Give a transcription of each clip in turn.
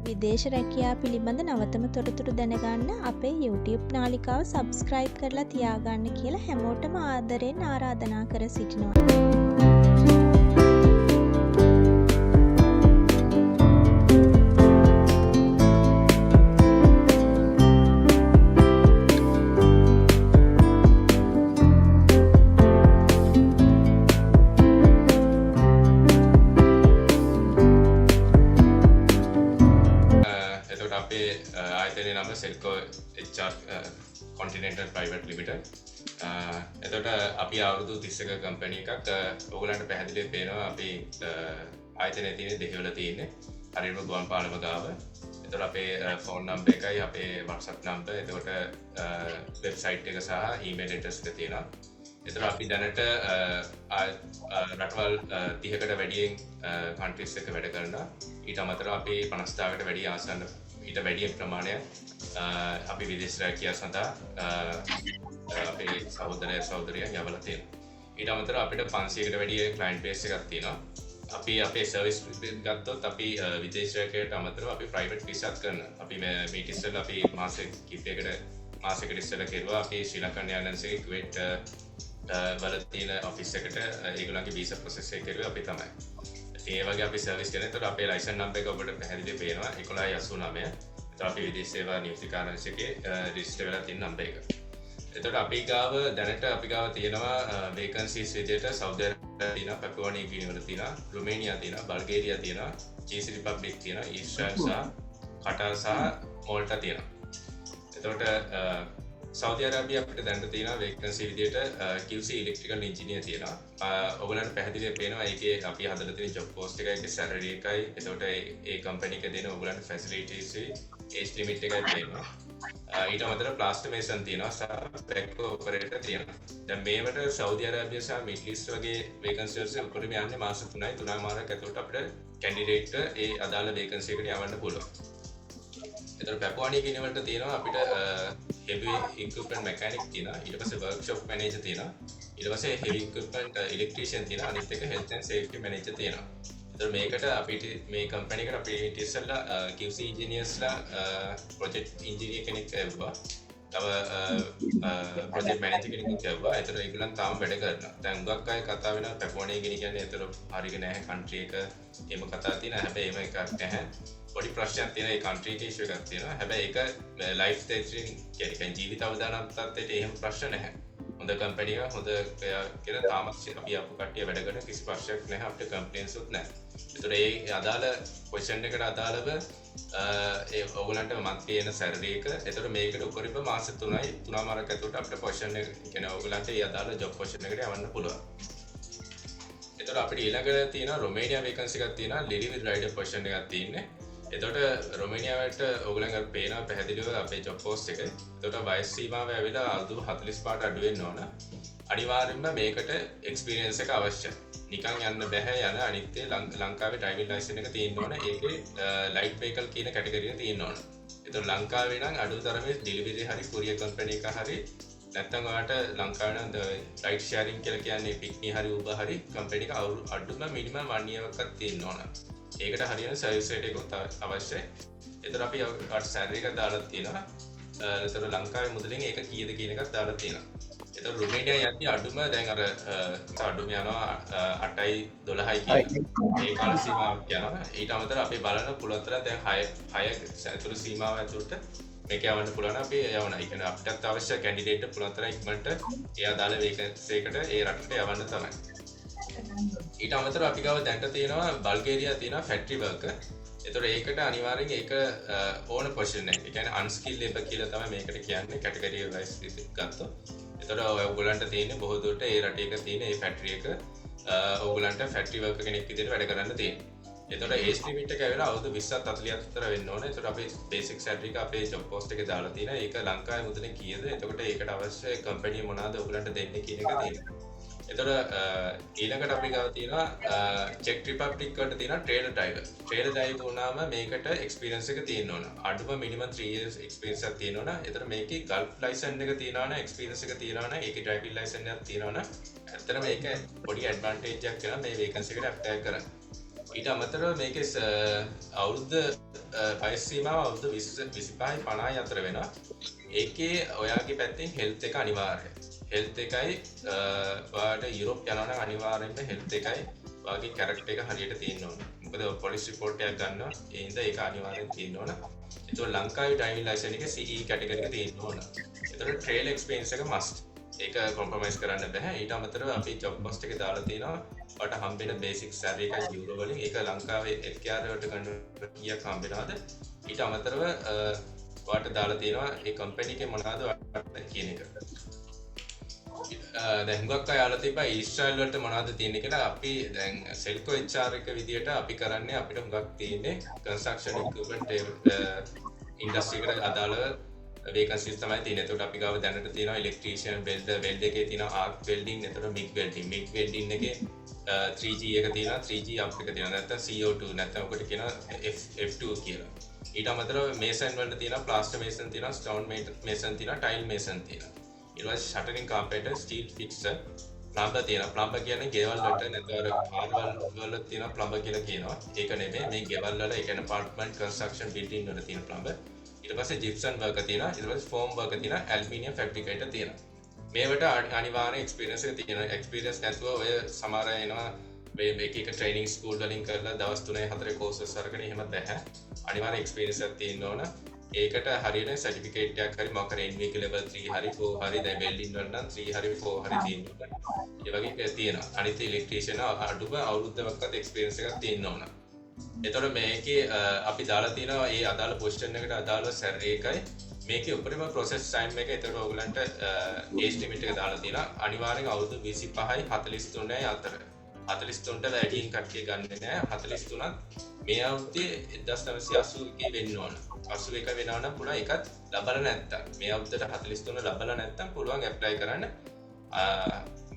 විදේශ රැකියා පිළිබඳ නවතම තොරතුරු දැනගන්න අපේ YouTube නාලිකාව සබස්ක්‍රයිබ් කරලා තියාගන්න කියලා හැමෝටම ආදරෙන් ආරාධනා කර සිටිනවා. Selco HR Continental Private Limited. එතකොට අපි අවුරුදු 30ක කම්පැනි එකක්. ඕගලන්ට පැහැදිලිව පේනවා අපි ආයතනයේ තියෙන දෙහිවල තියෙන්නේ. හරියටම ගුවන් පාලම ගාව. එතකොට අපේ ෆෝන් නම්බර් එකයි අපේ WhatsApp නම්බර්. එතකොට වෙබ්සයිට් එක සහ ඊමේල් ඇඩ්‍රස් එක තියෙනවා. එතකොට අපි දැනට රටවල් 30කට වැඩියෙන් කන්ට්‍රීස් එක වැඩ කරනවා. ඊට අමතරව අපි 50කට වැඩි ආසන්න ඊට වැඩිය ප්‍රමාණයක් අපි විදේශ රැකියාව සඳහා අපේ සහෝදරයන් යවලා තියෙනවා. ඊට අමතරව අපිට 500කට වැඩිය ක්ලයන්ට් බේස් එකක් තියෙනවා. අපි අපේ සර්විස් ගත්තොත් අපි විදේශ රැකියාවට අමතරව අපි ප්‍රයිවට් විසාත් කරනවා. අපි මේ ඉස්සෙල්ලා අපි මාසෙකට ඉස්සෙල්ලා කෙරුවා අපි ශ්‍රී ලංකන් එයර්ලයින්ස් එකේ කුවේට් වල තියෙන ඔෆිස් එකට ඒගොල්ලන්ගේ වීසා ප්‍රොසෙස් එක කරුවේ අපි තමයි. ඒ වගේ අපි සර්විස් කරන. ඒතකොට අපේ ලයිසන් නම්බර් එක ඔබට පැහැදිලිව පේනවා 1189. අපි විදේශ සේවා නියුක්ති කාර්යාලයේ රෙජිස්ටර් වෙලා තියෙන නම්බර් එක. එතකොට අපි ගාව දැනට අපි ගාව තියෙනවා වේකන්සිස් විදිහට සෞදි අරාබියා තියෙනවා, පැපුවා නිව් ගිනි වල තියෙනවා, රුමේනියා තියෙනවා, බල්ගේරියා තියෙනවා, චීස් රිපබ්ලික් තියෙනවා, ඊශ්‍රායල් සහ කටාර් සහ මෝල්ටා තියෙනවා. එතකොට සෞදි අරාබියා අපිට දැනට තියෙනවා වේකන්සි විදිහට QC ඉලෙක්ට්‍රිකල් ඉන්ජිනියර් තියෙනවා. ඔයගොල්ලන්ට පැහැදිලිව පේනවා ඒකේ අපි හදලා තියෙන ජොබ් පෝස්ට් එකයි ඒකේ සැලරි එකයි. එතකොට ඒ කම්පැනි එක දෙන ඔයගොල්ලන්ට ෆැසිලිටිස් ඒජ් ලිමිට් එකයි තියෙනවා. ඊට අමතරව ප්ලාස්ටර් මේසන් තියෙනවා සහ බැක්කෝ ඔපරේටර් තියෙනවා. දැන් මේවට සෞදි අරාබිය සහ මිඩල් ඊස්ට් වගේ වේකන්සි වලට උඩරම යන්නේ මාස 3 මාසයක් ඇතුළත අපිට කැන්ඩිඩේට් ඒ අදාළ වේකන්සි එකට යවන්න පුළුවන්. එතකොට පැපුවා නිව් ගිනි වලට තියෙනවා අපිට heavy equipment mechanic තියෙනවා. ඊට පස්සේ workshop manager තියෙනවා. ඊට පස්සේ heavy equipment electrician තියෙනවා. අනිත් එක health and safety manager තියෙනවා. එතකොට මේකට අපිට මේ කම්පැනි එකට අපි ඉතිස්සලා QC engineersලා project engineer කෙනෙක් ලැබුවා. තව project manager කෙනෙක් ලැබුවා. ඒතර ඒගොල්ලන් තාම වැඩ කරනවා. දැන් හුඟක් අය කතා වෙනවා පැපුවා නිව් ගිනි කියන්නේ ඒතර හරියක නැහැ country එක එහෙම කතා තියෙනවා. හැබැයි එහෙම එකක් නැහැ. පොඩි ප්‍රශ්නයක් තියෙනවා ඒ country එක issue එකක් තියෙනවා. හැබැයි ඒක life threatening කියන්නේ ජීවිත අවදානම් තත්ත්වයට එහෙම ප්‍රශ්න නැහැ. හොඳ කම්පැනි එකක් හොඳ කියලා තාමත් අපි ආපු කට්ටිය වැඩ කරන කිසි ප්‍රශ්නයක් නැහැ අපිට කම්ප්ලේන්ස් උත් නැහැ. ඒතර ඒ අදාළ question එකට අදාළව ඒ ඔයගලන්ට monthly එන salary එක ඒතර මේකට උඩරිම මාස 3 මාසක් ඇතුළත අපිට question එක කියන්නේ ඔයගලන්ට ඒ අදාළ job question එකට යවන්න පුළුවන්. ඒතර අපිට ඊළඟට තියෙනවා රොමේනියා vacancy එකක් තියෙනවා lady with rider position එකක් තියෙන්නේ. එතකොට රොමේනියාවට ඔයගලන්ට පේනවා පැහැදිලිව අපේ ජොබ් පෝස්ට් එක. එතකොට වයස් සීමාව ඇවිල්ලා අවුරුදු 45ට අඩු වෙන්න ඕන. අනිවාර්යයෙන්ම මේකට එක්ස්පීරියන්ස් එක අවශ්‍යයි. නිකන් යන්න බෑ යන අනිත් ලංකාවේ ඩ්‍රයිවිං ලයිසන් එක තියෙන්න ඕන. ඒකේ ලයිට් වෙහිකල් කියන කැටගරිය තියෙන්න ඕන. එතකොට ලංකාවේ නම් අඩුතරමේ ඩෙලිවරි හරි කුරියර් කම්පැනි එක හරි නැත්නම් ඔයාලට ලංකාවේ නම් රයිඩ් ෂෙයාරින් කියලා කියන්නේ පික්නි හරි උබර් හරි කම්පැනි එක අඩුම මිනිමම් 1 year එකක් තියෙන්න ඕන. ඒකට හරියන සර්විස් රේට් එකක් අවශ්‍යයි. ඒතර අපි අර සැලරි එක දාලා තියෙනවා. ඒතර ලංකාවේ මුදලින් ඒක කීයද කියන එකක් දාලා තියෙනවා. ඒතර රුමේනියා යද්දි අඩුම දැන් අර අඩුම යනවා 8යි 12යි කියන ඒ කාල සීමාවක් යනවා. ඊට අමතරව අපි බලන පුළුවන් දැන් 6 ඇතුළු සීමාව ඇතුළත මේක යවන්න පුළුවන් අපි යවනවා. ඒ කියන්නේ අපිටත් අවශ්‍ය කැන්ඩිඩේට් පුළුවන් තරම් ඉක්මනට ඒ අදාළ වේකන්සි එකට ඒ රටට යවන්න තමයි. ඊට අමතරව අපි ගාව දැන්ට තියෙනවා බල්ගේරියා තියෙනවා ෆැක්ටරි වර්කර්. ඒතකොට ඒකට අනිවාර්යෙන් ඒක ඕන පොසිෂන් එක. ඒ කියන්නේ අන්ස්කිල් ලේබර් කියලා තමයි මේකට කියන්නේ කැටගරි වයිස් ගත්තොත්. ඒතකොට ඔයගොල්ලන්ට තියෙන්නේ බොහෝ දුරට ඒ රටේ එක තියෙන ඒ ෆැක්ටරි එක ඔයගොල්ලන්ට ෆැක්ටරි වර්කර් කෙනෙක් විදිහට වැඩ කරන්න තියෙනවා. එතකොට ඒජ් ලිමිට් එක ඇවිල්ලා අවුරුදු 20ත් 40ත් අතර වෙන්න ඕනේ. එතකොට අපේ බේසික් සැලරි එක අපේ ජොබ් පෝස්ට් එකේ දාලා තියෙනවා. ඒක ලංකාවේ මුදලින් කීයද? එතකොට ඒකට අවශ්‍ය කම්පැනි මොනවාද ඔයගොල්ලන්ට දෙන්නේ කියන එක තියෙනවා. එතකොට ඊළඟට අපි ගාව තියෙනවා චෙක් රිපබ්ලික් වලට තියෙනවා ට්‍රේලර් ඩ්‍රයිවර්. ට්‍රේලර් ඩ්‍රයිවර් වුණාම මේකට එක්ස්පීරියන්ස් එක තියෙන්න ඕන. අඩුම මිනිමම් 3 years එක්ස්පීරියන්ස් එකක් තියෙන්න ඕන. එතකොට මේකේ ගල්ෆ් ලයිසන් එක තියෙනවා නම් එක්ස්පීරියන්ස් එක තියෙනවා නම් ඒකේ ඩ්‍රයිවිංగ్ ලයිසන් එකක් තියෙනවා නම් ඇත්තටම මේක පොඩි ඇඩ්වාන්ටේජ් එකක් කියලා මේ වේකන්සි එකට ඇප්ලයි කරන්න. ඊට අමතරව මේකේ අවුරුද්ද වයස් සීමාව අවුරුදු 20 25 50 අතර වෙනවා. ඒකේ ඔයාගේ පැත්තෙන් හෙල්ත් එක අනිවාර්යයි. හෙල්ත් එකයි ඔයාට යුරෝප් යනවා නම් අනිවාර්යෙන්ම හෙල්ත් එකයි ඔයාගේ කැරක්ටර් එක හරියට තියෙන්න ඕන. මොකද පොලිස් රිපෝට් එකක් ගන්නවා. ඒ හින්දා ඒක අනිවාර්යෙන් තියෙන්න ඕන. ඒතකොට ලංකාවේ ඩ්‍රයිවිං ලයිසන් එක CE කැටගරි එක තියෙන්න ඕන. ඒතකොට ට්‍රේල් එක්ස්පීරියන්ස් එක මස්ට්. ඒක කොම්ප්‍රොමයිස් කරන්න බෑ. ඊට අමතරව අපි ජොබ් පෝස්ට් එකේ දාලා තියෙනවා ඔයාට හම්බෙන බේසික් සැලරි එකයි යුරෝ වලින්. ඒක ලංකාවේ LKR වලට ගන්න කීයක් හම්බෙනවද? ඊට අමතරව ඔයාට දාලා තියෙනවා ඒ කම්පැනි එකේ මොනවද ඔයාට කියන එක. දැන් හුඟක් අය අහලා තිබ්බා ඊශ්‍රායල් වලට මොනවද තියෙන්නේ කියලා. අපි දැන් සෙල්කෝ HR එක විදියට අපි කරන්නේ අපිට හුඟක් තියෙන්නේ කන්ස්ට්‍රක්ෂන් ඉක්විප්මන්ට් ඉන්ඩස්ට්‍රි එකට අදාළ වේකන්සිස් තමයි තියෙන්නේ. එතකොට අපි ගාව දැනට තියෙනවා ඉලෙක්ට්‍රීෂියන්, වෙල්ඩර් එකේ තියෙනවා ආර්ක් වෙල්ඩින්, එතකොට මිග් වෙල්ඩින්. මිග් වෙල්ඩින් එකේ 3G එක තියෙනවා, 3G අප් එක තියෙනවා. නැත්නම් CO2 නැත්නම් ඔකට කියනවා F2 කියලා. ඊට අමතරව මේසන් වලට තියෙනවා ප්ලාස්ටර් මේසන් තියෙනවා, ස්ටෝන් මේසන් තියෙනවා, ටයිල් මේසන් තියෙනවා. ඊට පස්සේ ෂටරින් කාපෙන්ටර්, ස්ටීල් ෆික්සර්, ප්ලම්බර් තියෙනවා. ප්ලම්බර් කියන්නේ ගෙවල් වලට නැත්නම් කාර්වල් වල තියෙන ප්ලම්බර් කියලා කියනවා. ඒක නෙමෙයි මේ ගෙවල් වල ඒ කියන්නේ අපාර්ට්මන්ට් කන්ස්ට්‍රක්ෂන් බිල්ඩින් වල තියෙන ප්ලම්බර්. ඊට පස්සේ ජිප්සම් වර්කර් තියෙනවා. ඊට පස්සේ ෆෝම් වර්කර් තියෙනවා. ඇලුමිනියම් ෆැබ්‍රිකේටර් තියෙනවා. මේවට අනිවාර්ය එක්ස්පීරියන්ස් එක තියෙනවා. එක්ස්පීරියන්ස් නැතුව ඔය සමහර අය එනවා මේ එක ට්‍රේනිං ස්කූල් වලින් කරලා දවස් 3-4 කෝසස් අරගෙන එහෙම බෑ. අනිවාර්ය එක්ස්පීරියන්ස් එකක් තියෙන්න ඕන. ඒකට හරියට සර්ටිෆිකේට් එකක් හරි මොකක් හරි NVQ level 3 හරි 4 හරි දැන් වෙල්ඩින් වල නම් 3 හරි 4 හරි තියෙනවා. ඒ වගේ තියෙනවා. අනිත් ඉලෙක්ට්‍රීෂියන් අඩුම අවුරුද්දකට එක්ස්පීරියන්ස් එකක් තියෙන්න ඕන. එතකොට මේකේ අපි දාලා තියෙනවා ඒ අදාළ පොසිෂන් එකට අදාළ සැලරි එකයි මේකේ උපරිම ප්‍රොසෙස් ටයිම් එක. එතකොට ඔයගලන්ට ඒජ් ලිමිට් එක දාලා තියෙනවා. අනිවාර්යෙන් අවුරුදු 25යි 43යි අතර. 43ට වැඩියෙන් කට්ටිය ගන්නෙ නෑ. 43ත් මේ අවුරුද්දේ 1981 වෙන්න ඕන. 81 වෙනවා නම් පුළුවන් ඒකත් ලබලා නැත්තම්. මේ අවුරුද්දට 43 ලබලා නැත්තම් පුළුවන් ඇප්ලයි කරන්න.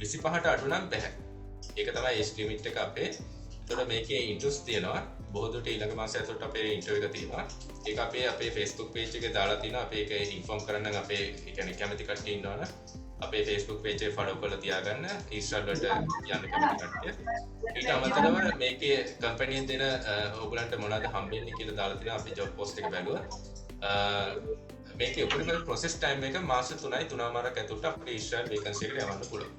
25ට අඩු නම් බැහැ. ඒක තමයි ඒජ් ලිමිට් එක අපේ. එතකොට මේකේ ඉන්ට්‍රස් තියෙනවා. බොහෝ දුරට ඊළඟ මාසය ඇතුළත අපේ ඉන්ටර්විව් එක තියෙනවා. ඒක අපේ Facebook page එකේ දාලා තියෙනවා. අපි ඒක ඉන්ෆෝම් කරන්න අපේ ඒ කියන්නේ කැමති කට්ටිය ඉන්නවනේ. අපේ Facebook page එක follow කරලා තියාගන්න. ඊශ්‍රායල් වලට යන්න කැමති කට්ටිය. ඊට අමතරව මේකේ කම්පැනියෙන් දෙන ඕගලන්ට මොනවද හම්බෙන්නේ කියලා දාලා තියෙනවා. අපි job post එක බැලුවා. මේකේ උපරිම process time එක මාස 3යි 3මාරක් ඇතුළත අපේ ඊශ්‍රායල් vacancy එකට යවන්න පුළුවන්.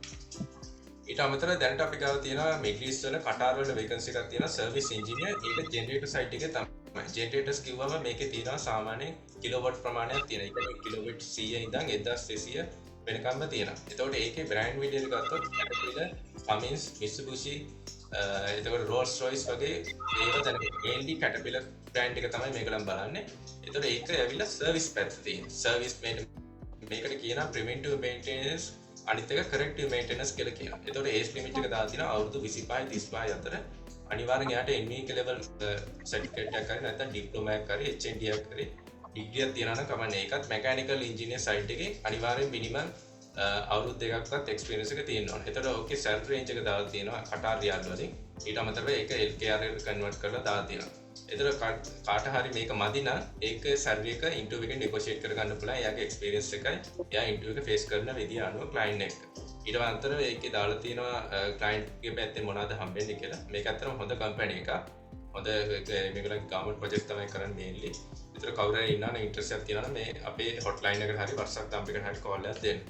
ඊට අමතරව දැනට අපි ගාව තියෙනවා මිඩල් ඊස්ට් වල කටාර් වල vacancy එකක් තියෙනවා සර්විස් ඉන්ජිනියර්. ඒක ජෙනරේටර් සයිට් එකේ තමයි. ජෙනරේටර්ස් කිව්වම මේකේ තියෙනවා සාමාන්‍ය කිලෝවොට් ප්‍රමාණයක් තියෙනවා. ඒක කිලෝවොට් 100 ඉඳන් 1200 වෙනකම්ම තියෙනවා. එතකොට ඒකේ බ්‍රෑන්ඩ් විදියට ගත්තොත් Caterpillar, Cummins, Mitsubishi, එතකොට Rolls Royce වගේ ඒවා දැන් mainly Caterpillar බ්‍රෑන්ඩ් එක තමයි මේගොල්ලන් බලන්නේ. එතකොට ඒක ඇවිල්ලා සර්විස් පැත්ත තියෙන. සර්විස් මේකට කියනවා preventive maintenance, අනිත් එක corrective maintenance කියලා කියනවා. එතකොට ඒජ් ලිමිට් එක දාලා තියෙනවා අවුරුදු 25 35 අතර. අනිවාර්යෙන් යාට NVQ level certificate එකක් හරි නැත්නම් diploma එකක් හරි HND එකක් හරි ඩිග්‍රී එකක් තියනවා නම් කමන්නේ. ඒකත් mechanical engineer side එකේ අනිවාර්යෙන් minimum අවුරුදු දෙකක්වත් experience එක තියෙන්න ඕනේ. එතකොට ඕකේ salary range එක දාලා තියෙනවා කටාර් රියාල් වලින්. ඊට අමතරව ඒක LKR එකට convert කරලා දාලා තියෙනවා. එතකොට කාට හරි මේක මදි නම් ඒක salary එක interview එකෙන් negotiate කරගන්න පුළුවන්. එයාගේ experience එකයි එයා interview එක face කරන විදිය අනුව client එක්ක. ඊට අමතරව ඒකේ දාලා තියෙනවා client ගේ පැත්තෙන් මොනවද හම්බෙන්නේ කියලා. මේක ඇත්තටම හොඳ company එකක්. හොඳ මේගොල්ලන්ගේ government project තමයි කරන්නේ mainly. ඒතර කවුරු හරි ඉන්නවනම් interest එකක් තියෙනවා නම් මේ අපේ hotline එකට හරි WhatsApp number එකට හරි call එකක් දෙන්න.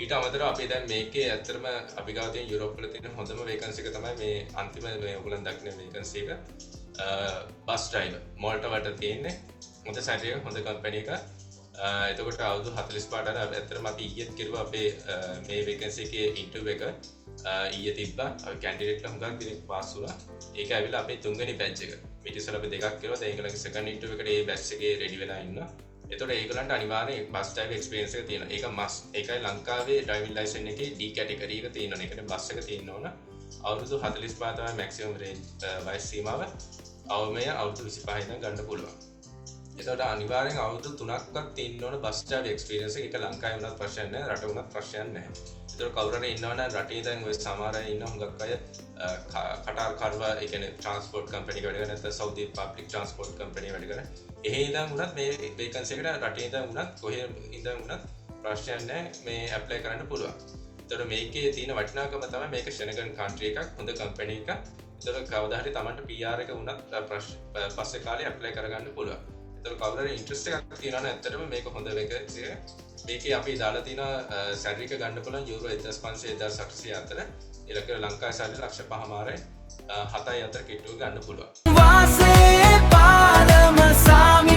ඊට අමතරව අපි දැන් මේකේ ඇත්තටම අපි ගාව තියෙන යුරෝප් වල තියෙන හොඳම vacancy එක තමයි මේ අන්තිම මේ ඔයගොල්ලන් දක්න vacancy එක. බස් driver මෝල්ටා වලට තියෙන්නේ. හොඳ salary එක හොඳ company එක. එතකොට අවුරුදු 45ට ඇත්තටම අපි ඊයේත් කිව්වා අපේ මේ vacancy එකේ interview එක ඊයේ තිබ්බා. අපි candidate ලා හුඟක් දෙනෙක් පාස් වුණා. ඒක ඇවිල්ලා අපේ තුන්වෙනි batch එක. ඊට ඉස්සෙල්ලා අපි දෙකක් කළා. දැන් ඒගොල්ලන්ගේ second interview එකට ඒ batch එකේ ready වෙලා ඉන්නවා. එතකොට ඒගොල්ලන්ට අනිවාර්යෙන් බස් driver experience එක තියෙනවා. ඒක must. ඒකයි ලංකාවේ driving license එකේ D category එක තියෙනවා. ඒකට බස් එක තියෙන්න ඕන. අවුරුදු 45 තමයි maximum range වයස් සීමාව. අවමය අවුරුදු 25 ඉඳන් ගන්න පුළුවන්. එතකොට අනිවාර්යෙන් අවුරුදු 3ක්වත් තියෙන්න ඕන බස් driver experience එක. ඒක ලංකාවේ වුණත් ප්‍රශ්නයක් නැහැ. රට වුණත් ප්‍රශ්නයක් නැහැ. ඒතර කවුරු හරි ඉන්නවනම් රටේ දැන් ඔය සමහර අය ඉන්න හුඟක් අය කටාර් කරවා ඒ කියන්නේ ට්‍රාන්ස්පෝර්ට් කම්පැනි එක වැඩ කරන නැත්නම් සෞදි පබ්ලික් ට්‍රාන්ස්පෝර්ට් කම්පැනි වැඩ කරන. එහෙ ඉඳන් වුණත් මේ වේකන්සි එකට රටේ ඉඳන් වුණත් කොහේ ඉඳන් වුණත් ප්‍රශ්නයක් නැහැ මේ ඇප්ලයි කරන්න පුළුවන්. ඒතර මේකේ තියෙන වටිනාකම තමයි මේක ෂෙනගන් කන්ට්‍රි එකක් හොඳ කම්පැනි එකක්. එතකොට කවදා හරි Tamanට PR එක වුණත් පස්සේ කාලේ ඇප්ලයි කරගන්න පුළුවන්. එතකොට කවුරු හරි ඉන්ට්‍රස්ට් එකක් තියෙනවා නම් ඇත්තටම මේක හොඳ වෙකන්සි. මේකේ අපි දාලා තියෙන සැලරි එක ගන්න පුළුවන් යුරෝ 1500 1800 අතර. ඒක ලංකාවේ සැලරි ලක්ෂ 5මාරයි 7යි අතර කිට්ටුව ගන්න පුළුවන්. වාසේ පාලම සාමි